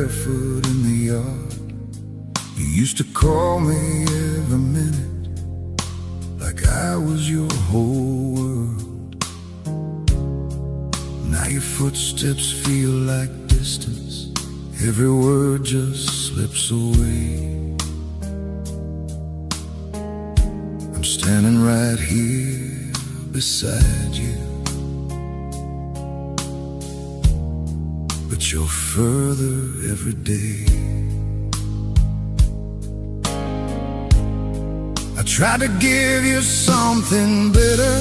barefoot in the yard. You used to call me every minute, like I was your whole world. Now your footsteps feel like distance, every word just slips away. I'm standing right here beside you, but you're further every day. I tried to give you something better,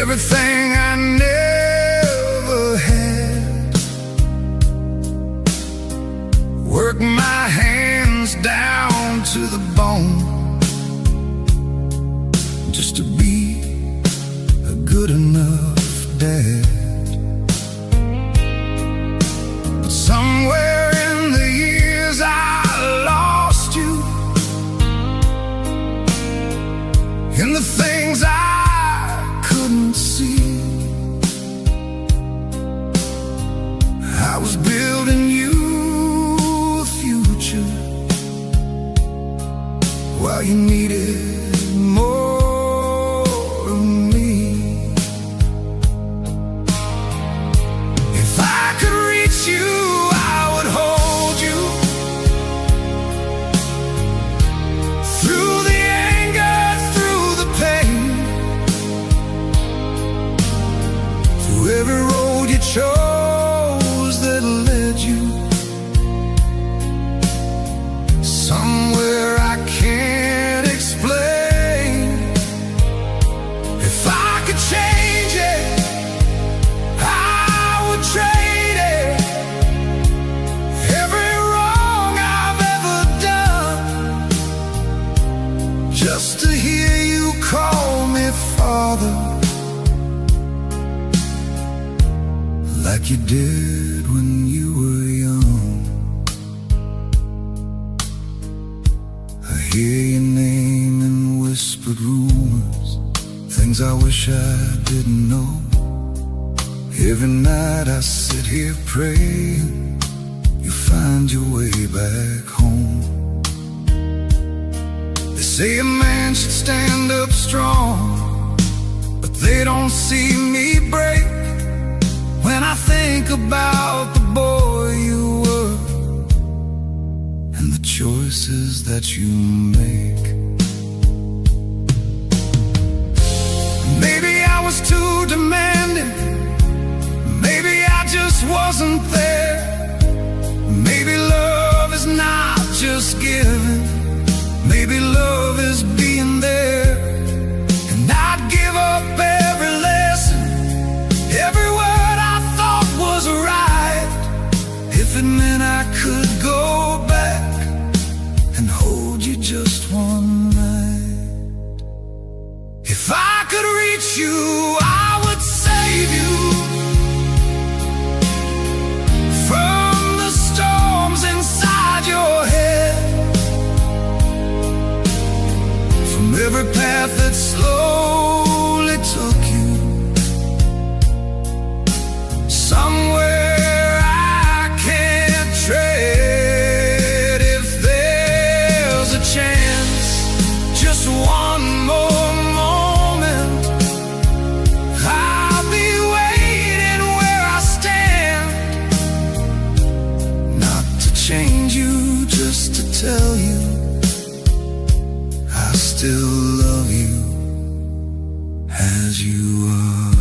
everything I never had. Work my hands down to the bone, just to be a good enough dad. But somewhere in the years I lost you, in the things I couldn't see. I was building you a future while you needed more of me. If I could reach you, I would hold you through the anger, through the pain, through every road you chose that led you somewhere I can't explain. If I could change it, I would trade it. Every wrong I've ever done, just to hear you call me Father, like you did when you were young. I hear your name in whispered rumors, things I wish I didn't know. Every night I sit here praying you find your way back home. They say a man should stand up strong, but they don't see me break. When I think about the boy you were and the choices that you make. Maybe I was too demanding, maybe I just wasn't there. Maybe love is not just giving, maybe love is being there. And I'd give up every lesson, every word I thought was right, if it meant I could go back and hold you just one night. If I could reach you, I would save you from the storms inside your head, from every path that slowly took you somewhere I can't tread. If there's a chance, just one more moment, I'll be waiting where I stand, not to change you, just to tell you I still love you as you are.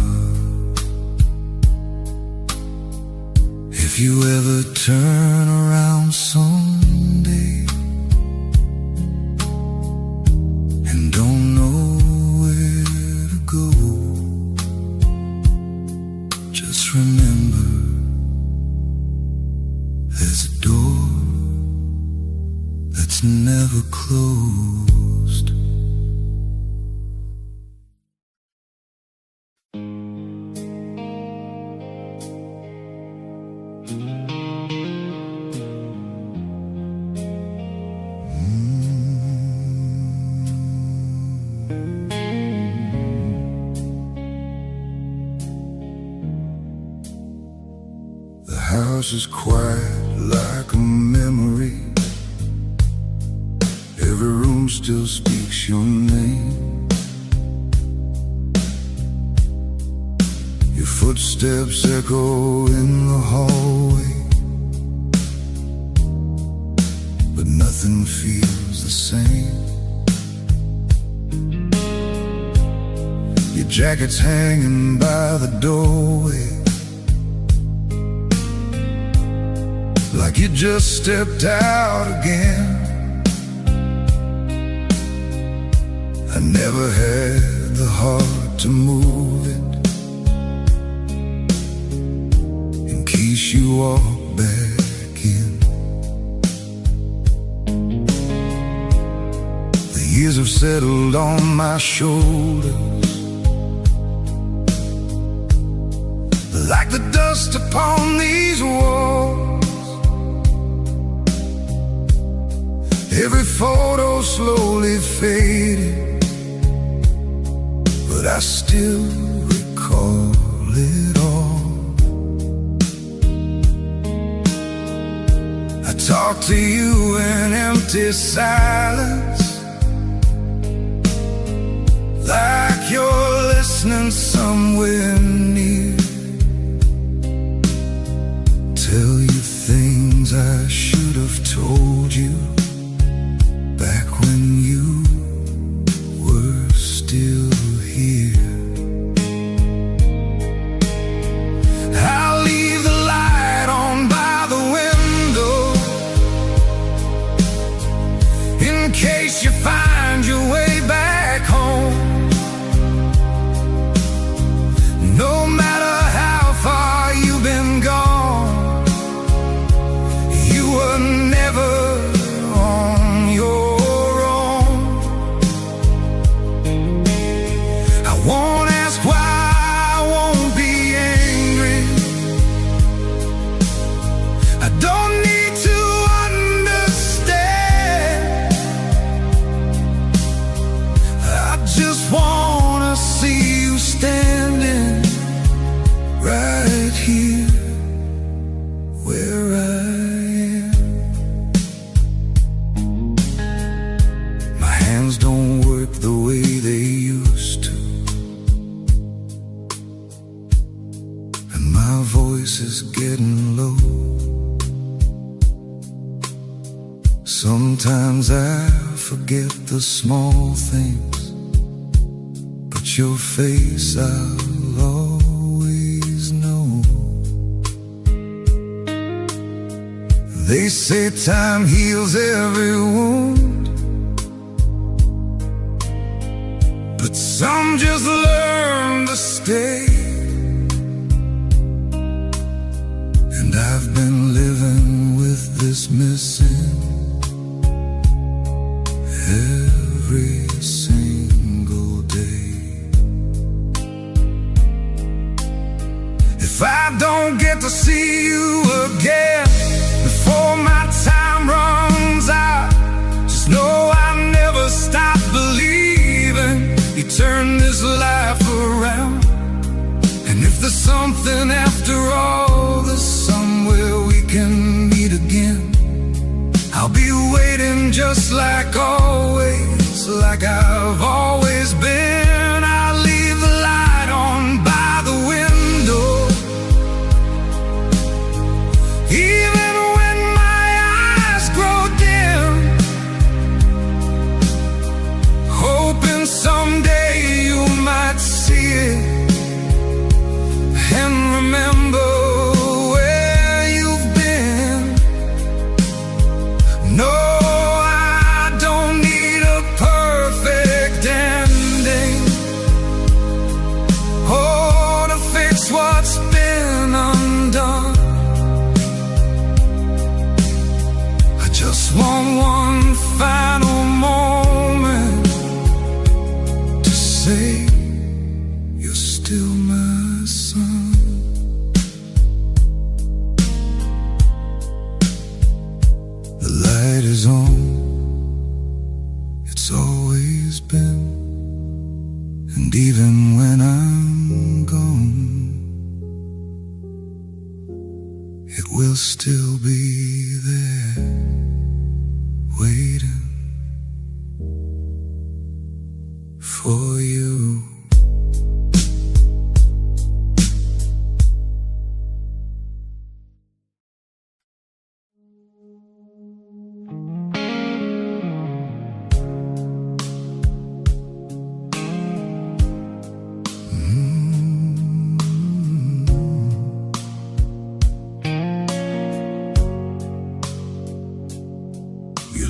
If you ever turn around someday and don't know where to go, just remember there's a door that's never closed. house is quiet like a memory. Every room still speaks your name. Your footsteps echo in the hallway, but nothing feels the same. Your jacket's hanging by the doorway, like you just stepped out again. I never had the heart to move it in case you walk back in. The years have settled on my shoulders like the dust upon these walls. Every photo slowly faded, but I still recall it all. I talk to you in empty silence, like you're listening somewhere near. Tell you things I should have told you back when you were still here. I'll leave the light on by the window in case you find your way back home. No matter how far you've been gone, you were never on your own. I won't ask why, I won't be angry. I don't need to understand. I just wanna see you standing right here where I am. My hands don't work the way they used to, and my voice is getting low. Sometimes I forget the small things, but your face I'll always know. They say time heals every wound, but some just learn to stay. And I've been living with this missing every single day. If I don't get to see you again before my time runs out, just know I never stop believing you turn this life around. And if there's something after all, there's somewhere we can meet again. I'll be waiting just like always, like I've always been. I'll leave the light on by the window, even when my eyes grow dim, hoping someday you might see it and remember where you've been. No, I don't need a perfect ending. will still be there, waiting for you.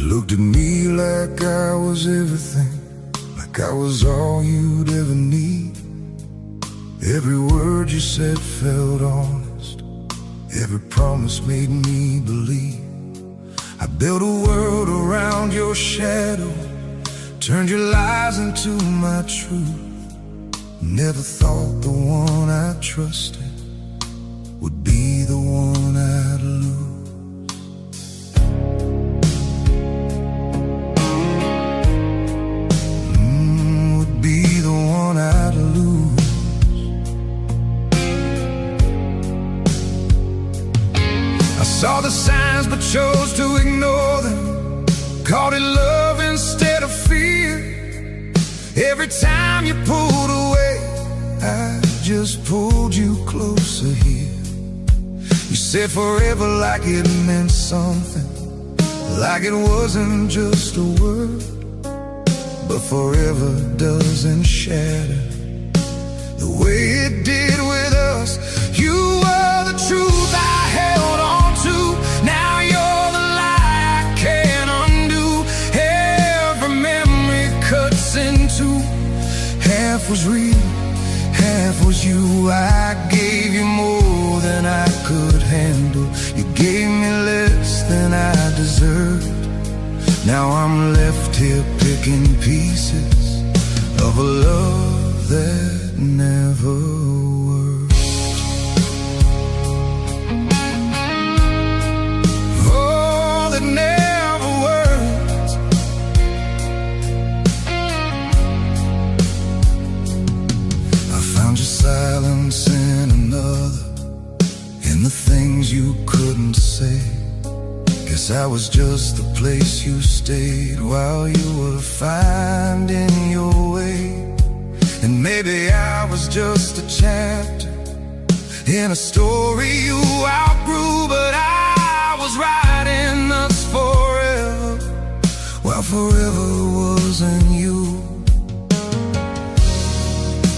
Looked at me like I was everything, like I was all you'd ever need. Every word you said felt honest, every promise made me believe. I built a world around your shadow, turned your lies into my truth. Never thought the one I trusted would be the one I'd lose. Saw the signs but chose to ignore them, called it love instead of fear. Every time you pulled away, I just pulled you closer here. You said forever like it meant something, like it wasn't just a word. But forever doesn't shatter the way it did with us. You were the truth I held on. Now you're the lie I can't undo. Every memory cuts in two. Half was real, half was you. I gave you more than I could handle. You gave me less than I deserved. Now I'm left here picking pieces of a love that never worked. Never worked. I found your silence in another, in the things you couldn't say. Guess I was just the place you stayed while you were finding your way. And maybe I was just a chapter in a story you outgrew, but I was writing us forever, while forever wasn't you.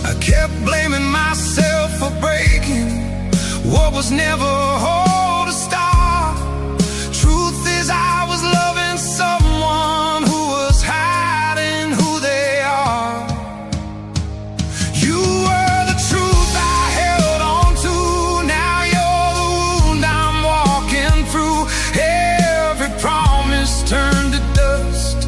I kept blaming myself for breaking what was never whole to start. Truth is I was loving someone who was hiding who they are. You were the truth I held on to. Now you're the wound I'm walking through. Every promise turned to dust,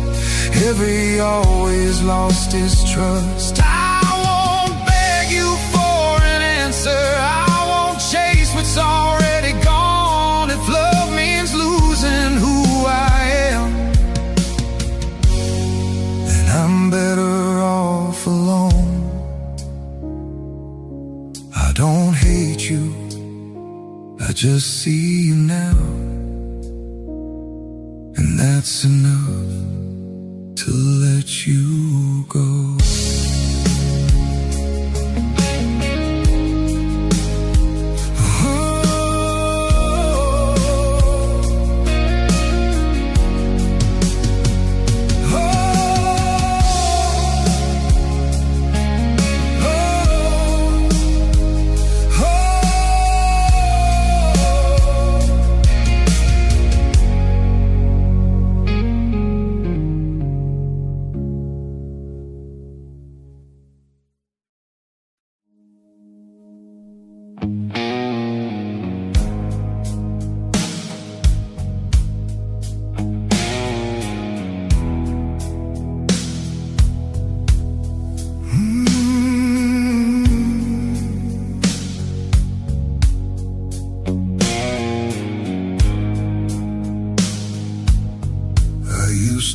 every always lost his trust. I won't beg you for an answer, I won't chase what's already gone. If love means losing who I am, then I'm better off alone. I don't hate you, I just see you now, and that's enough to let you go.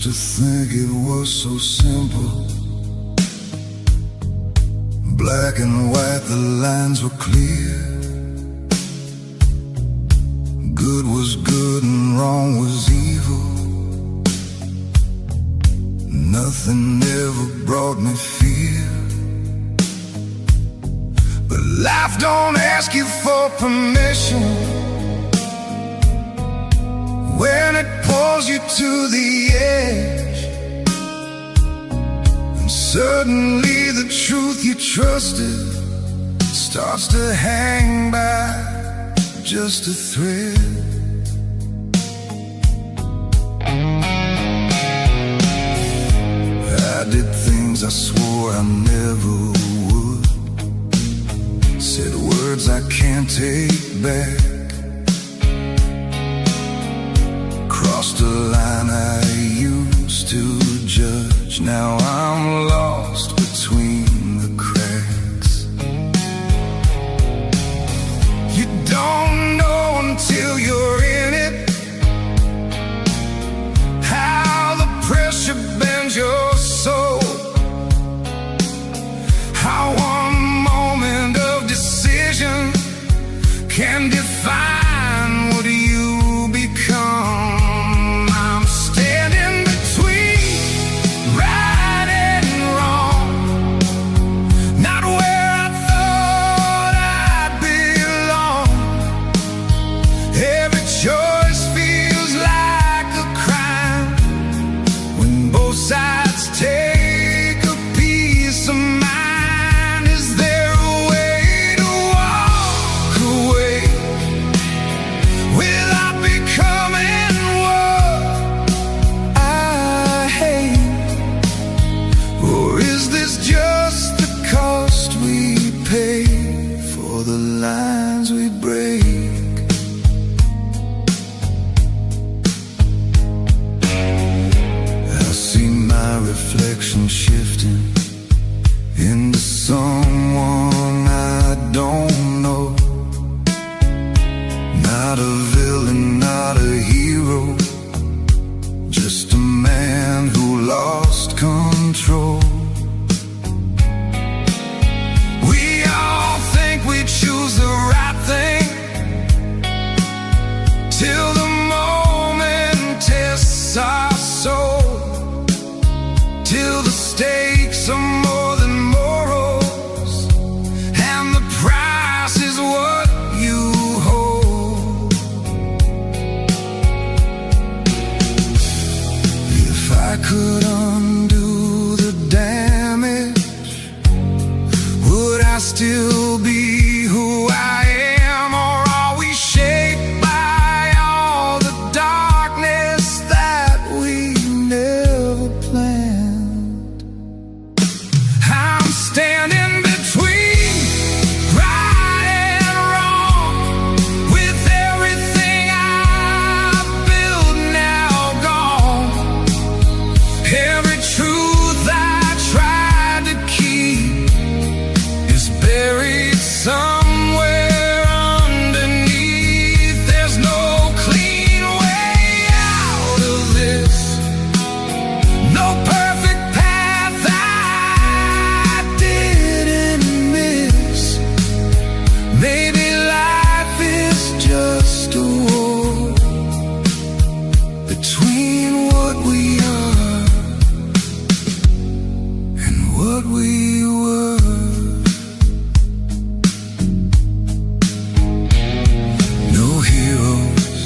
to think it was so simple. Black and white, the lines were clear. Good was good and wrong was evil. Nothing ever brought me fear. But life don't ask you for permission when it pulls you to the edge. And suddenly the truth you trusted starts to hang by just a thread. I did things I swore I never would, said words I can't take back, crossed a line I used to judge. Now I'm lost between the cracks. You don't know until you're in it how the pressure bends your soul, how one moment of decision can define what you become. I'm standing between right and wrong, not where I thought I'd belong. Every choice feels like a crime when both sides take a piece of mine. Is there a way to walk away without becoming what I hate? Or is this just the cost we pay for the lines we break? I see my reflection shifting into someone I don't know. Not a villain, not a hero, just a man who lost control. We all think we choose the right thing till the moment tests our soul, till the stakes are more than morals and the price is what you hold. If I could undo the damage, would I still be who I am? Or are we shaped by all the darkness that we never planned? I'm standing between right and wrong, with everything I've built now gone. Every truth I tried to keep is buried somewhere underneath. There's no clean way out of this, no perfect path I didn't miss. Maybe life is just a war between what we are and what we were. No heroes,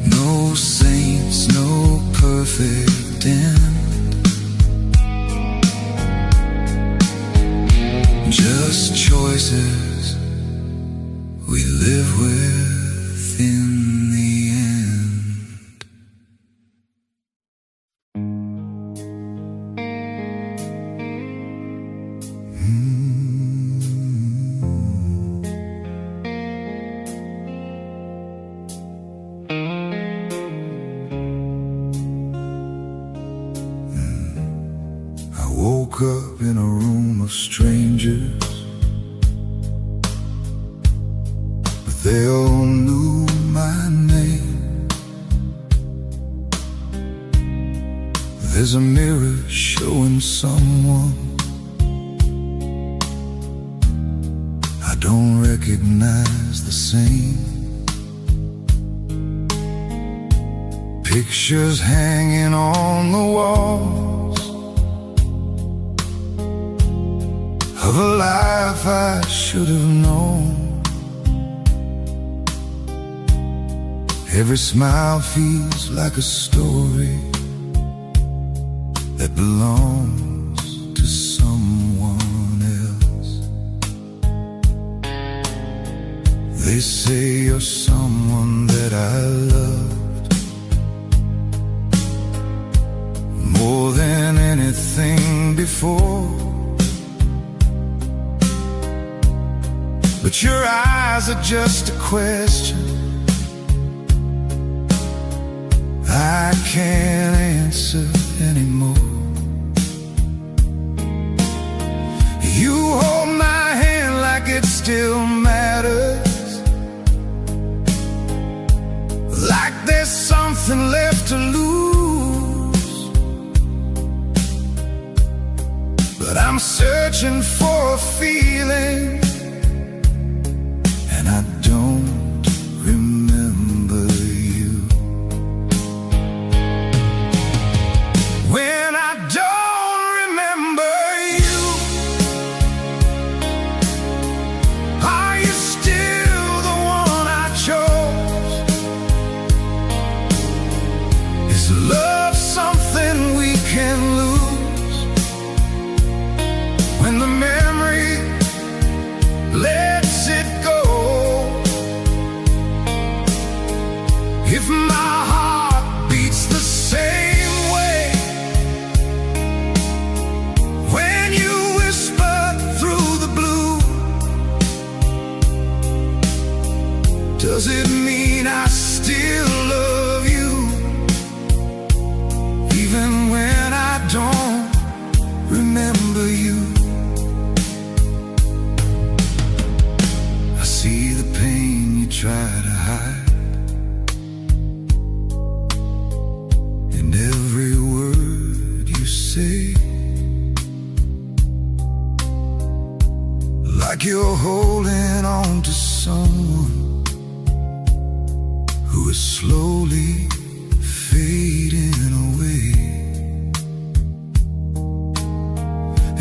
no saints, no perfect end, just choices we live with in the end. I woke up in a room of strangers, but they all knew my name. There's a mirror showing someone I don't recognize the same. Pictures hanging on the walls of a life I should have known. Every smile feels like a story that belongs to someone else. They say you're someone that I loved more than anything before, but your eyes are just a question I can't answer anymore. You hold my hand like it still matters, like there's something left to lose. But I'm searching for a feeling, and I don't remember you. When I don't remember you, are you still the one I chose? Is love something we can lose when the memory lets it go? If my heart beats the same way when you whisper through the blue, does it mean I still love you, even when I don't remember you? I see the pain you try to hide in every word you say, like you're holding on to someone who is slowly fading away.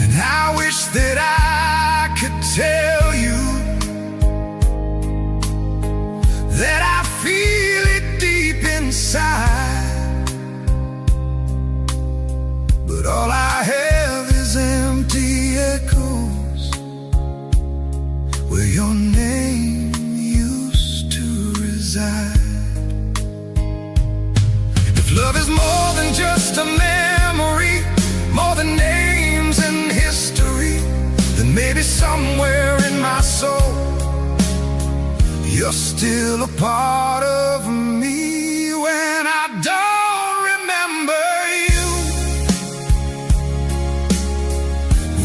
And I wish that I could tell you that I feel it deep inside, but all I have is empty echoes where your name used to reside. If love is more than just a memory, more than names and history, then maybe somewhere in my soul you're still a part of me. When I don't remember you,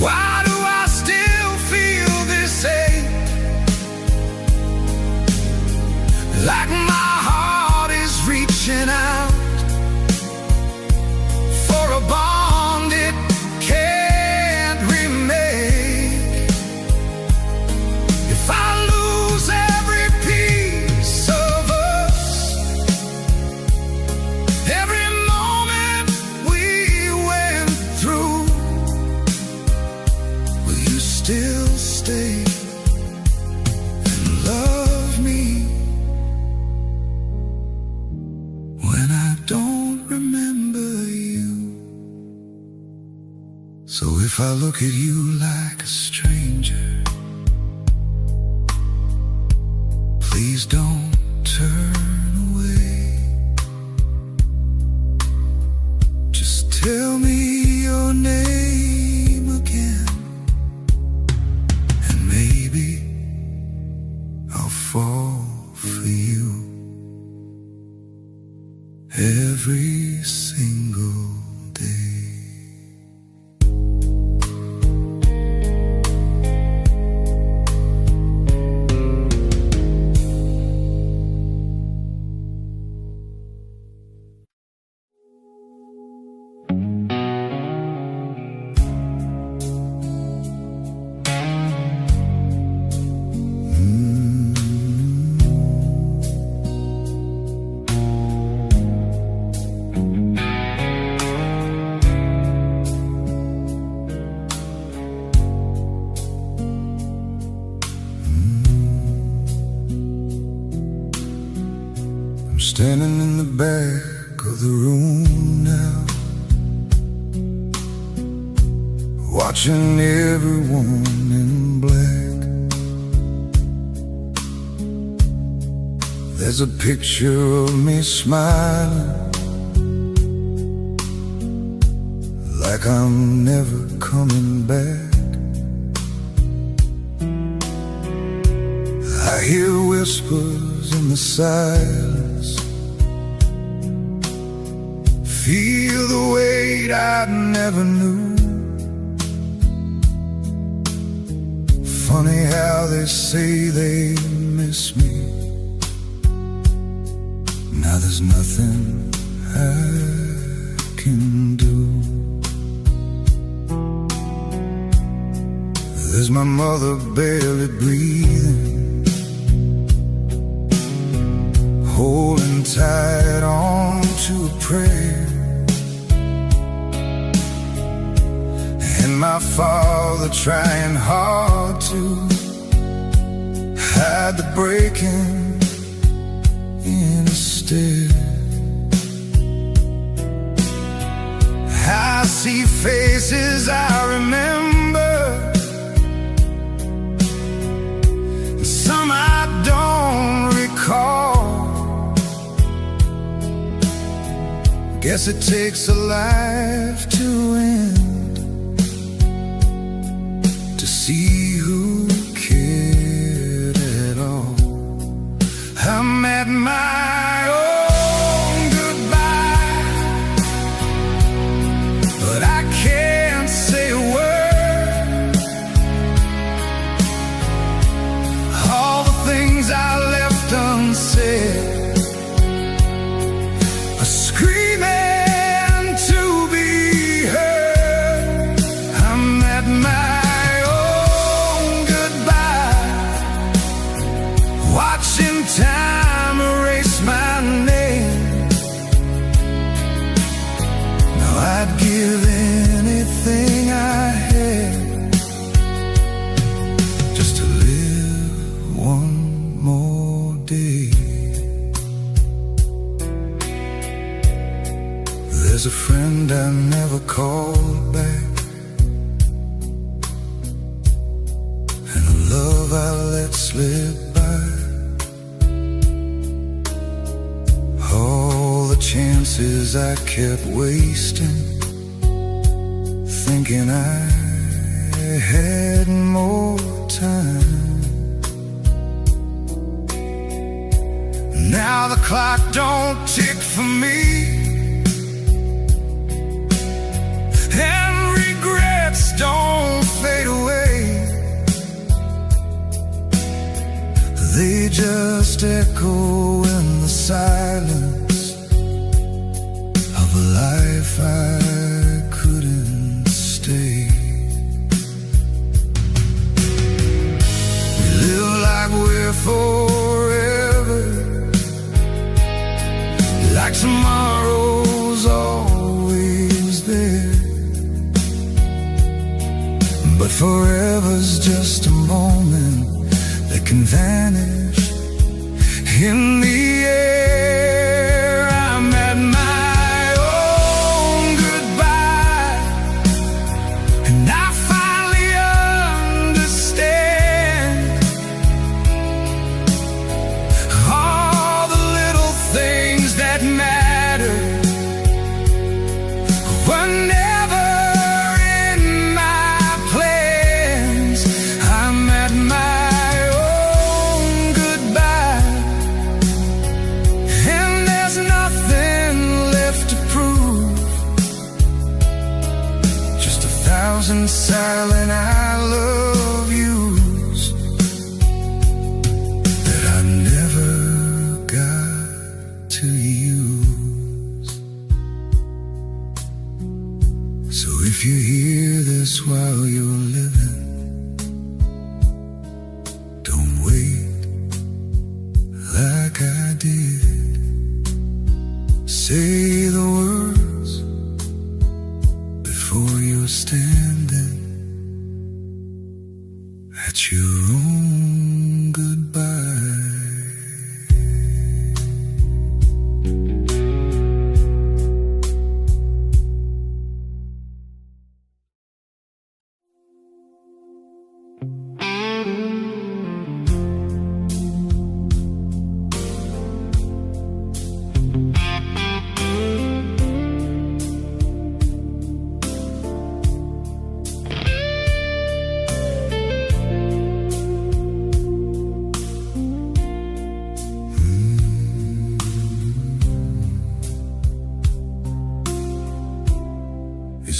why do I still feel this ache? Like my heart is reaching out for a bond it can't remake. If I lose every piece of us, every moment we went through, will you still stay and love me when I don't remember you? So if I look at you like a stranger, please don't turn away. Just tell me your name again, and maybe I'll fall for you every single day. standing in the back of the room now, watching everyone in black. There's a picture of me smiling, like I'm never coming back. I hear whispers in the silence, feel the weight I never knew. Funny how they say they miss me. Now there's nothing I can do. There's my mother barely breathing, holding tight on to a prayer, and my father trying hard to hide the breaking in his stare. I see faces I remember, some I don't recall. Guess it takes a life to end to see who cared at all. I'm at my own goodbye, but I can't say a word. All the things I left unsaid are screaming to be heard. I'm at my own goodbye, watching time erase my name. Now I'd give anything I had just to live one more day. There's a friend I never called back, and a love I let slip by. All the chances I kept wasting, thinking I had more time. Now the clock don't tick for me, and regrets don't fade away. They just echo in the silence of a life I couldn't stay. We live like we're forever, like tomorrow's always there. But forever's just a moment that can vanish in the air. I'm at my own goodbye, and I finally understand all the little things that matter were never in my plans. I'm at my own goodbye, and there's nothing left to prove, just 1,000 silent I love yous that I never got to use. So if you hear this while you're living, don't wait like I did. Say the words before you're standing at your own goodbye.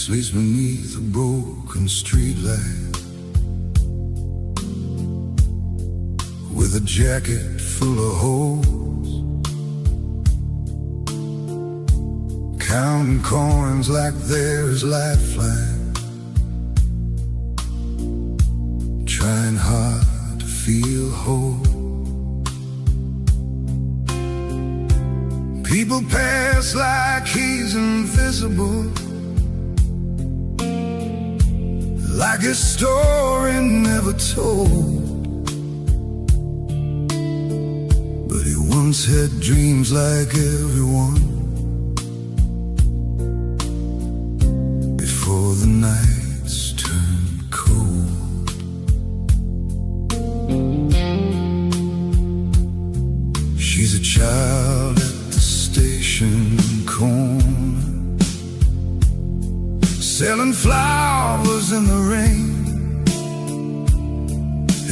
sleeps beneath a broken streetlight with a jacket full of holes, counting coins like there's lifeline, trying hard to feel whole. People pass like he's invisible, like a story never told. But he once had dreams like everyone, before the nights turned cold. She's a child at the station corner, selling flowers in the rain.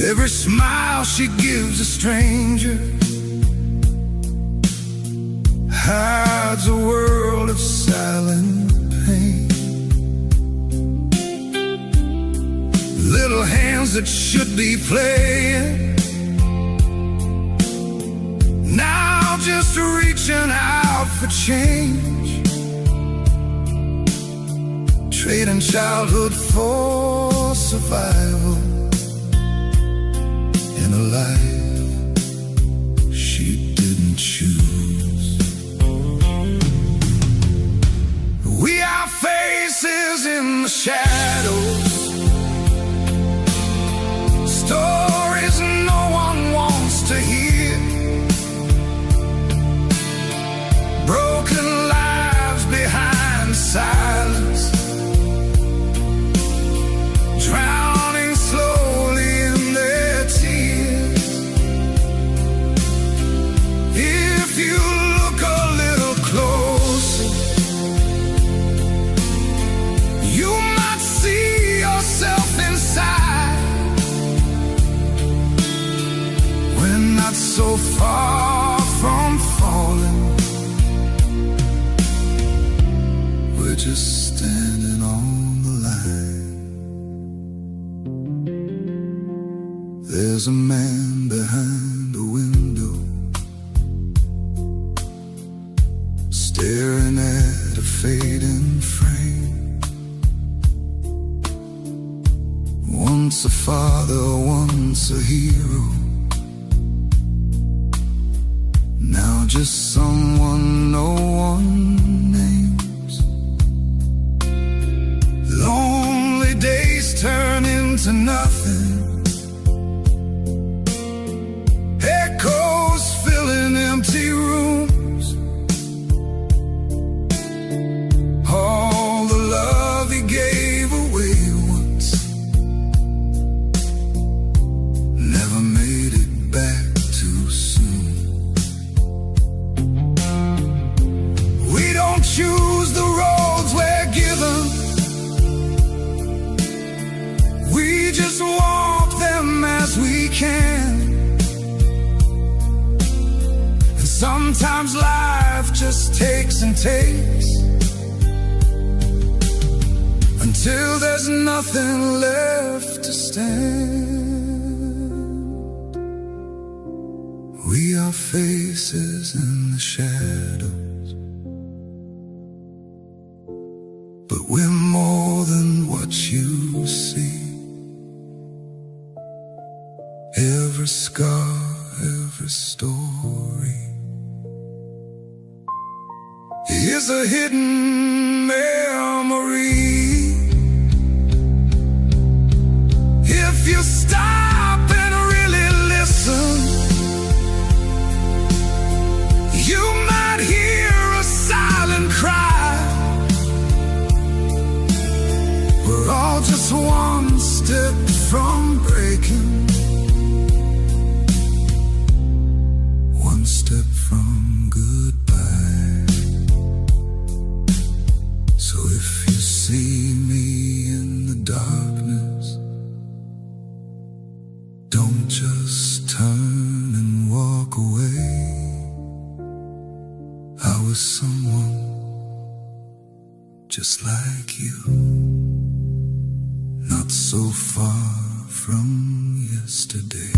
Every smile she gives a stranger hides a world of silent pain. Little hands that should be playing, now just reaching out for change, trading childhood for survival in a life she didn't choose. We are faces in the shadows, stories no one wants to hear, broken lives behind silence, drowning slowly in their tears. If you look a little closer, you might see yourself inside. We're not so far from falling, we're just standing on the line. There's a man behind the window, staring at a fading frame. Once a father, once a hero, now just someone no one names. Lonely days turn into nothing, echoes filling empty rooms. All the love he gave away once never made it back too soon. We don't choose the roads we're given, we just walk them as we can. And sometimes life just takes and takes, until there's nothing left to stand. We are faces in the shadows, but we're more than what you see. Every scar, every story is a hidden memory. If you stop and really listen, you might hear a silent cry. We're all just one step from breaking, one step from goodbye. So if you see me in the darkness, don't just turn and walk away. I was someone just like you, not so far from yesterday.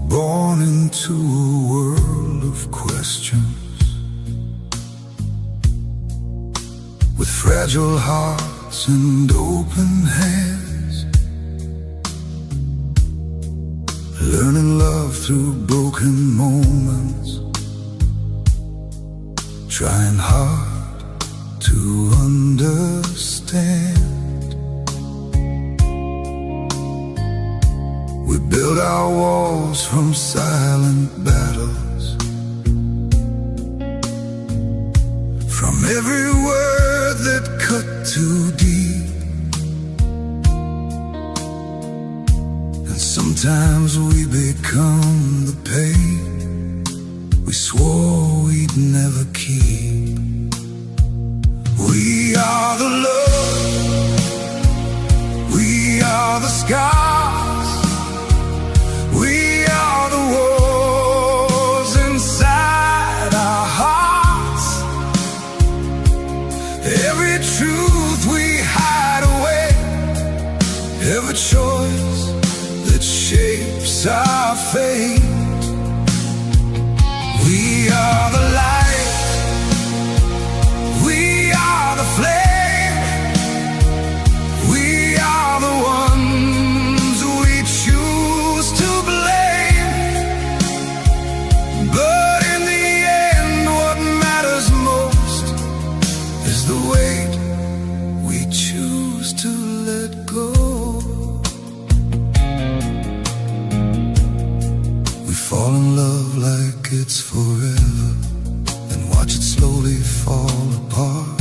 Born into a world of questions, with fragile hearts and open hands, learning love through broken moments, trying hard to understand. We build our walls from silent battles, from every word that cut too deep. And sometimes we become the pain we swore we'd never keep. We are the love, we are the scars, we are the wars inside our hearts. Every truth we hide away, every choice that shapes our fate. We are the light, we are the flame, we are the ones we choose to blame. But in the end, what matters most is the weight we choose to let go. We fall in love like it's forever, then watch it slowly fall apart.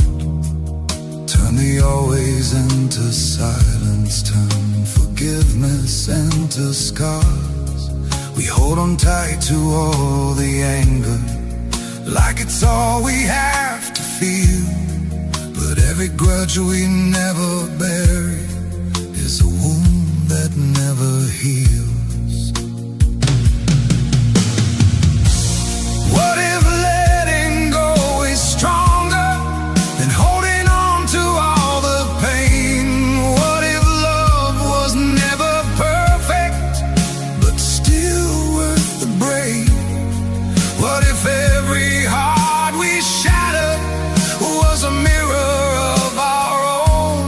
Turn the always into silence, turn forgiveness into scars. We hold on tight to all the anger, like it's all we have to feel. But every grudge we never bury is a wound that never heals. What if letting go is stronger than holding on to all the pain? What if love was never perfect, but still worth the break? What if every heart we shattered was a mirror of our own?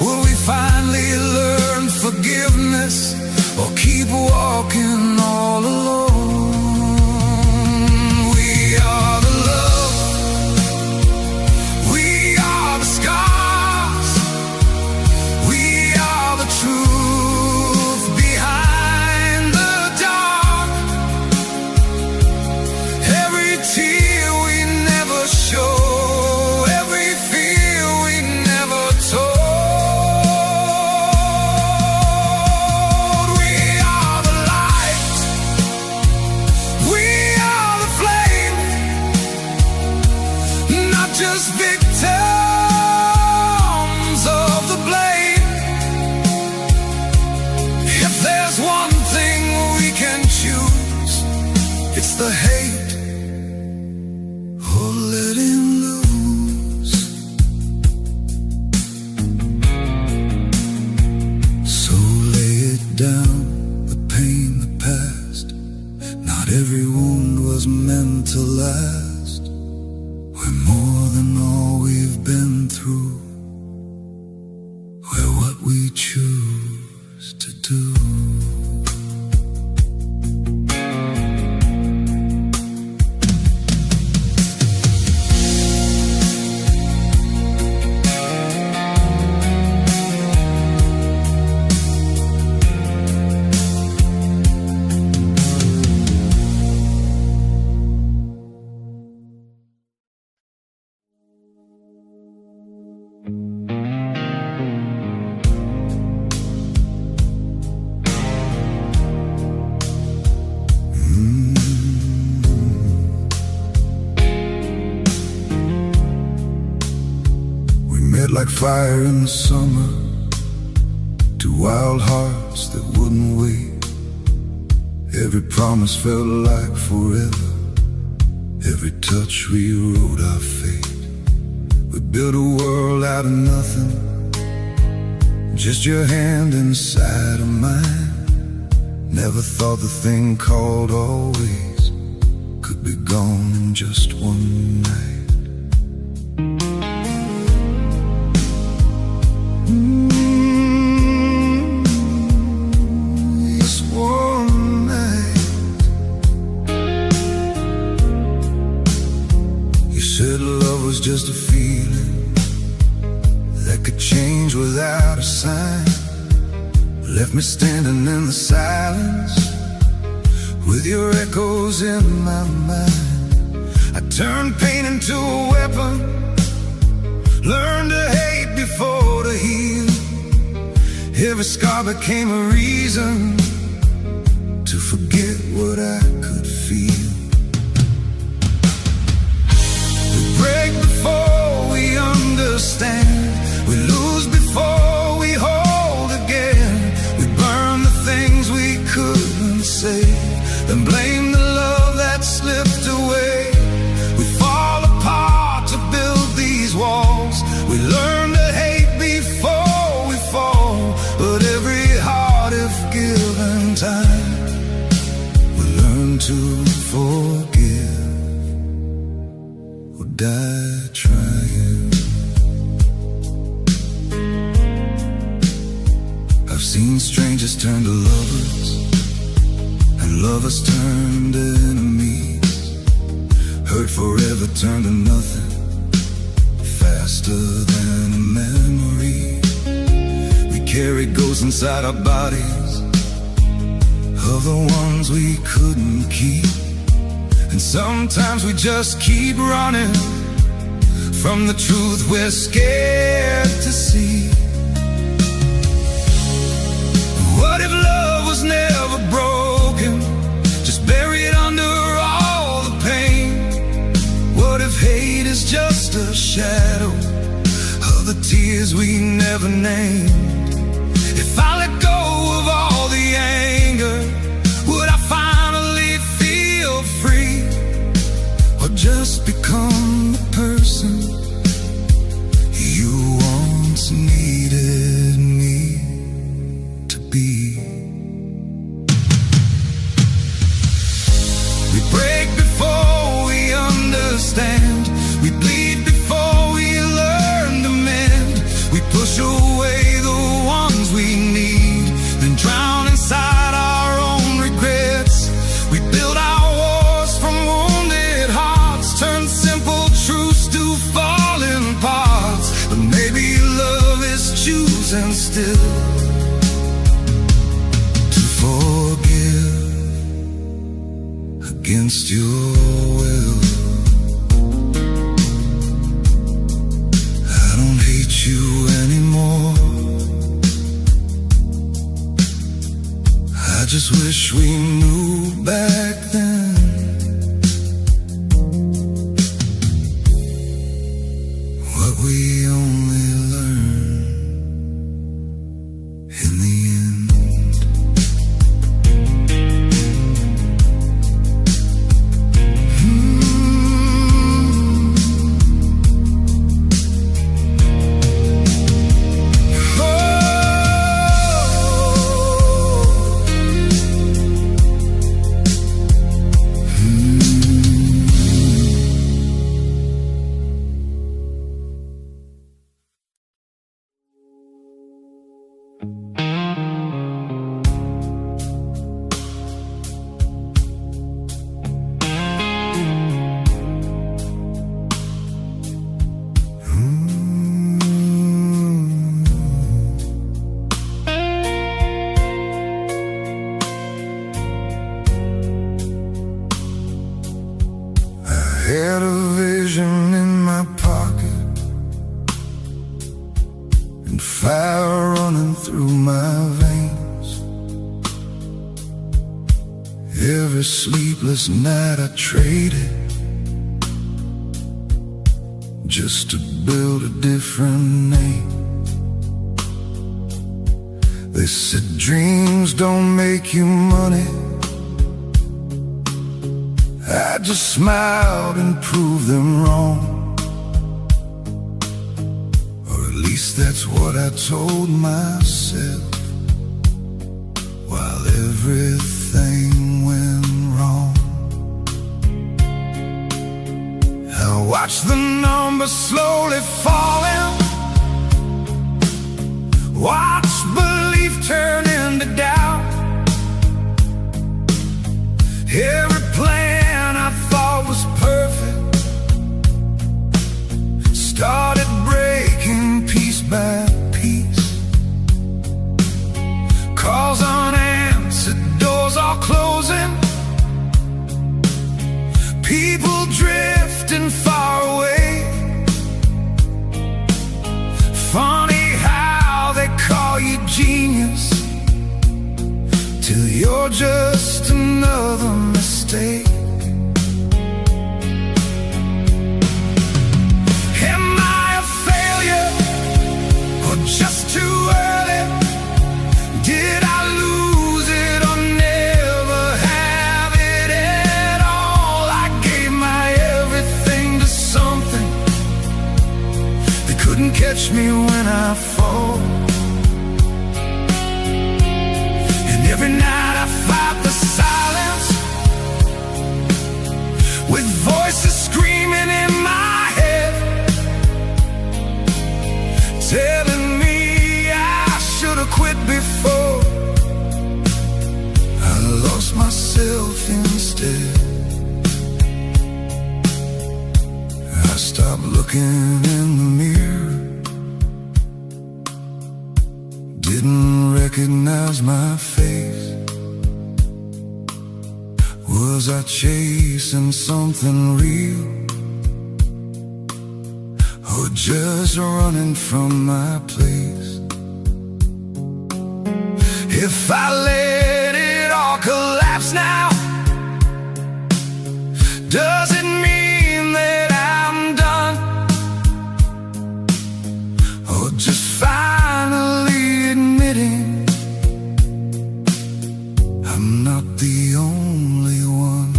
Will we finally learn forgiveness, or keep walking all alone? We are the love, we are the scars, we are the truth behind the dark. Every tear we never show, every fear we never told. We are the light, we are the flame, not just victims of the blame. If there's one thing we can choose, it's the hate or letting loose. So lay it down, the pain, the past. Not every wound was meant to last. We're more than all we've been. like fire in the summer, two wild hearts that wouldn't wait. Every promise felt like forever, every touch rewrote our fate. We built a world out of nothing, just your hand inside of mine. Never thought the thing called always could be gone in just one night. Just one night. You said love was just a feeling that could change without a sign. Left me standing in the silence with your echoes in my mind. I turned pain into a weapon, learned to hate before to heal. Every scar became a reason to forget what I could feel. We break before we understand, we lose before we hold again. We burn the things we couldn't save, then blame the love that slipped away. We fall apart to build these walls. We learn to hate before we fall, but every heart, if given time, we learn to forgive or die trying. I've seen strangers turn to lovers, and lovers turn to enemies. Hurt forever turned to nothing, faster than a memory. We carry ghosts inside our bodies of the ones we couldn't keep. And sometimes we just keep running from the truth we're scared to see. What if love was never broken, just buried under all the pain? What if hate is just a shadow of the tears we never named? If I let go of all the anger, would I finally feel free? Or just become the person you once needed me to be? We break before we understand, we bleed before we learn to mend. We push away the ones we need, then drown inside our own regrets. We build our wars from wounded hearts, turn simple truths to falling parts. But maybe love is choosing still to forgive against your will. I don't hate you anymore, I just wish we knew back then what we only learned in the end. Had a vision in my pocket and fire running through my veins. Every sleepless night I traded just to build a different name. said dreams don't make you money. I just smiled and proved them wrong. Or at least that's what I told myself, while everything went wrong. I watched the numbers slowly falling, watched belief turn into doubt. Every plan I thought was perfect started breaking piece by piece. Calls unanswered, doors all closing, people drifting far away. Funny how they call you genius till you're just another mistake. Am I a failure or just too early? Did I lose it or never have it at all? I gave my everything to something that couldn't catch me when I fall. And every night I fight the silence with voices screaming in my head, telling me I should have quit before I lost myself instead. I stopped looking in the mirror, didn't recognize my face. Was I chasing something real, or just running from my place? If I let it all collapse now, does it mean that I'm done? Or just finally admitting I'm not the only one?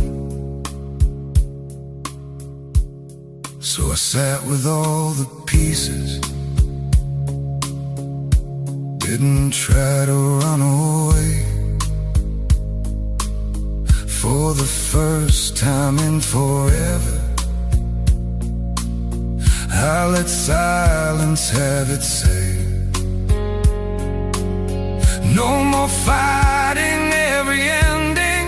So I sat with all the pieces, didn't try to run away. For the first time in forever, I let silence have its say. No more fighting every ending,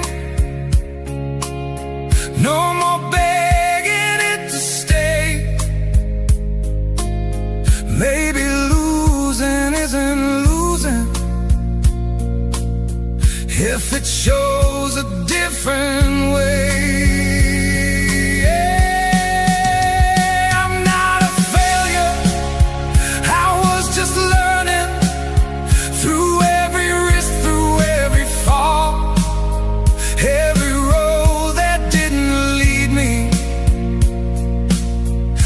no more begging it to stay. Maybe losing isn't losing if it shows a different way. I'm not a failure, I was just learning through every risk, through every fall. Every road that didn't lead me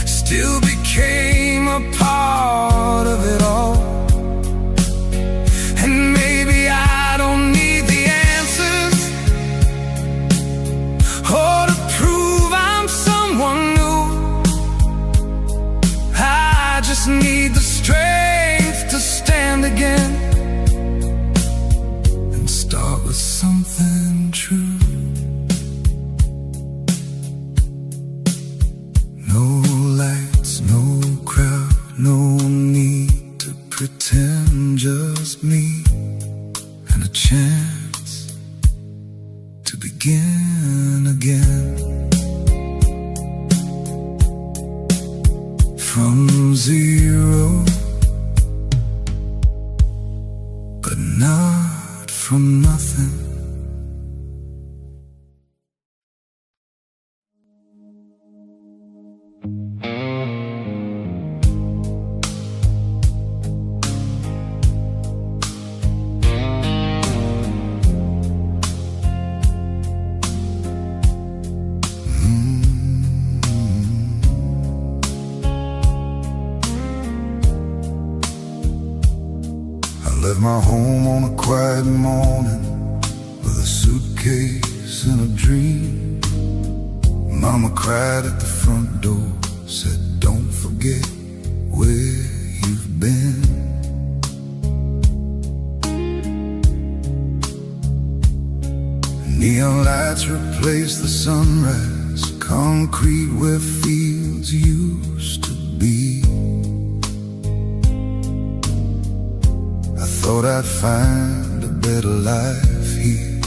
still became a part of it all. And maybe I don't need the answers or to prove I'm someone new. I just need the strength to stand again and start with something true. No lights, no crowd, no need to pretend, just me and a chance to begin again. From zero, but not from nothing. left my home on a quiet morning with a suitcase and a dream. Mama cried at the front door, said, don't forget where you've been. Neon lights replaced the sunrise, concrete where fields used to be. I thought I'd find a better life here,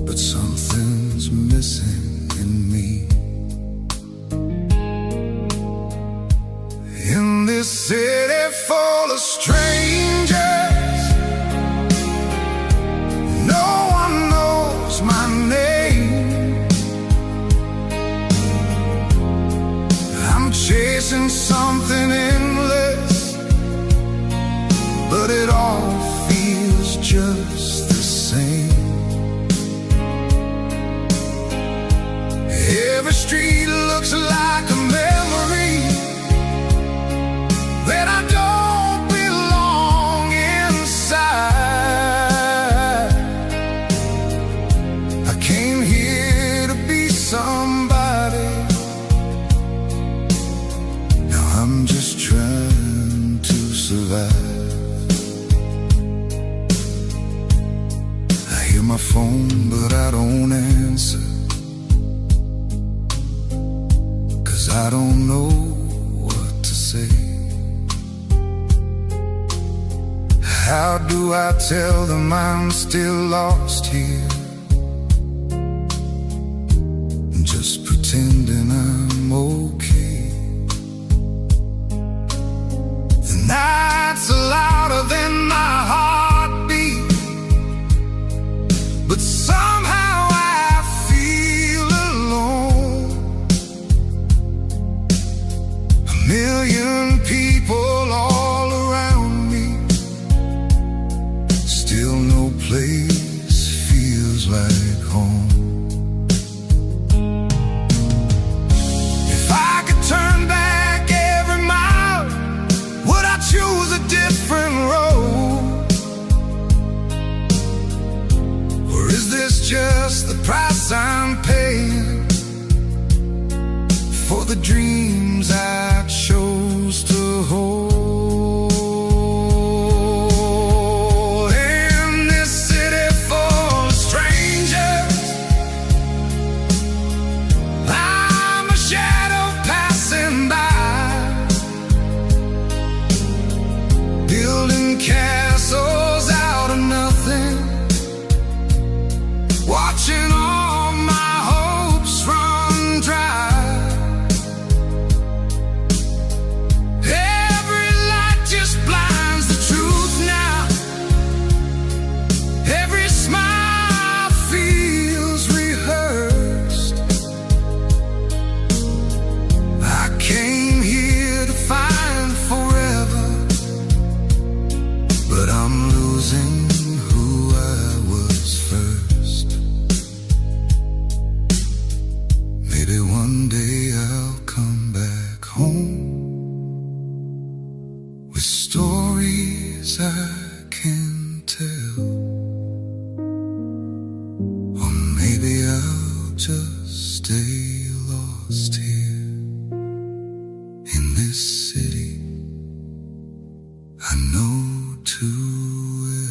but something's missing in me. In this city full of strangers, no one knows my name. I'm chasing something endless, but it all feels just the same. Every street looks like a memory that I don't belong inside. I came here to be somebody. Now I'm just trying to survive. I hear my phone, but I don't answer, 'cause I don't know what to say. How do I tell them I'm still lost here, just pretending I'm okay? The nights are louder than my heartbeat, but somehow I feel alone. A million people all around me, still no place feels like home. If I could turn back every mile, would I choose a different road? Or is this just the price I'm paying for the dreams I chose to hold? Castles out of nothing, watching all my hopes run dry. Every light just blinds the truth now. Every smile feels rehearsed. I came here to find forever, but I'm losing who I was first. Maybe one day I'll come back home with stories I can tell. Or maybe I'll just stay lost here in this city I know too well.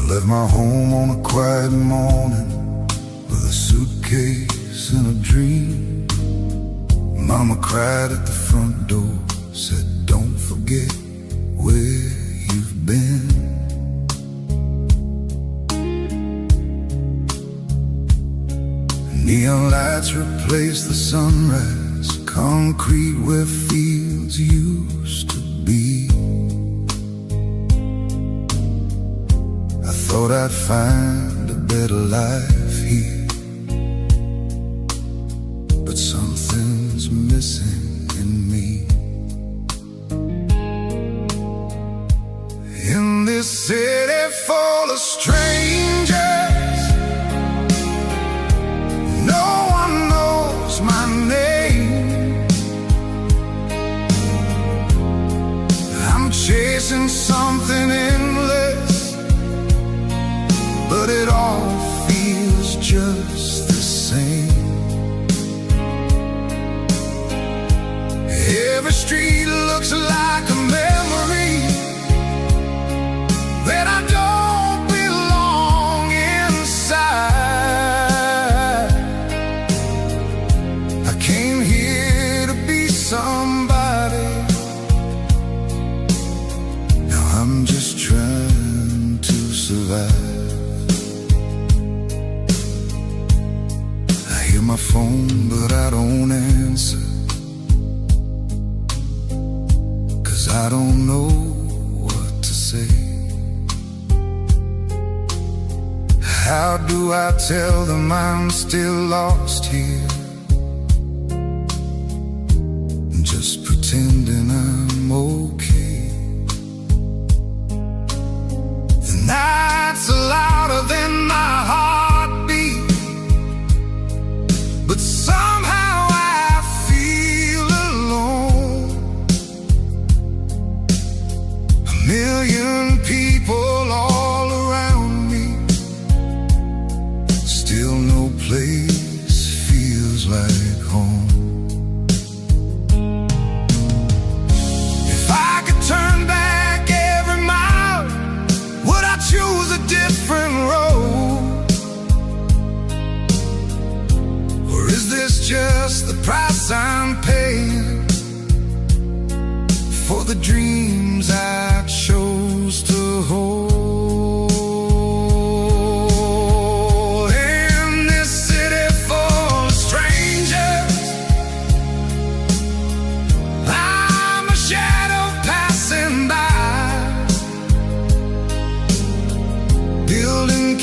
Left my home on a quiet morning with a suitcase and a dream. Mama cried at the front door, said, don't forget where you've been. lights replace the sunrise, concrete where fields used to be. I thought I'd find a better life here, but something's missing in me. In this city full of strangers, no one knows my name. I'm chasing something endless, but it all feels just the same. Every street looks like a memory that I don't belong inside. I came here to be somebody. Now I'm just trying to survive. I hear my phone, but I don't answer, 'cause I don't know what to say. How do I tell them I'm still lost here, just pretending I'm okay? The nights are louder than my heartbeat, but somehow I feel alone. A million people all around me, still no place feels like home. If I could turn back every mile, would I choose a different road? Or is this just the price I'm paying for the dreams I chose to hold?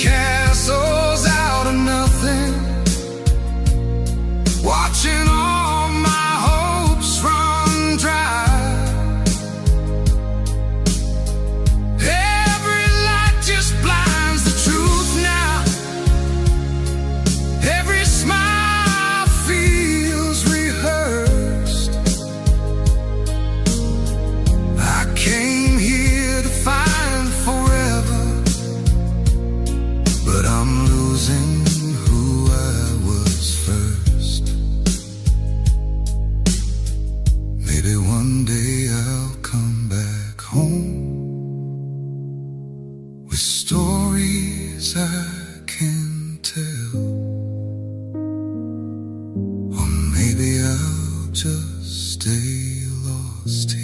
Castles out of nothing, watching all my hopes run dry. Every light just blinds the truth now. Every smile feels rehearsed. I came here to find forever, but I'm losing who I was first. Maybe one day I'll come back home with stories I can tell, or maybe I'll just stay lost here.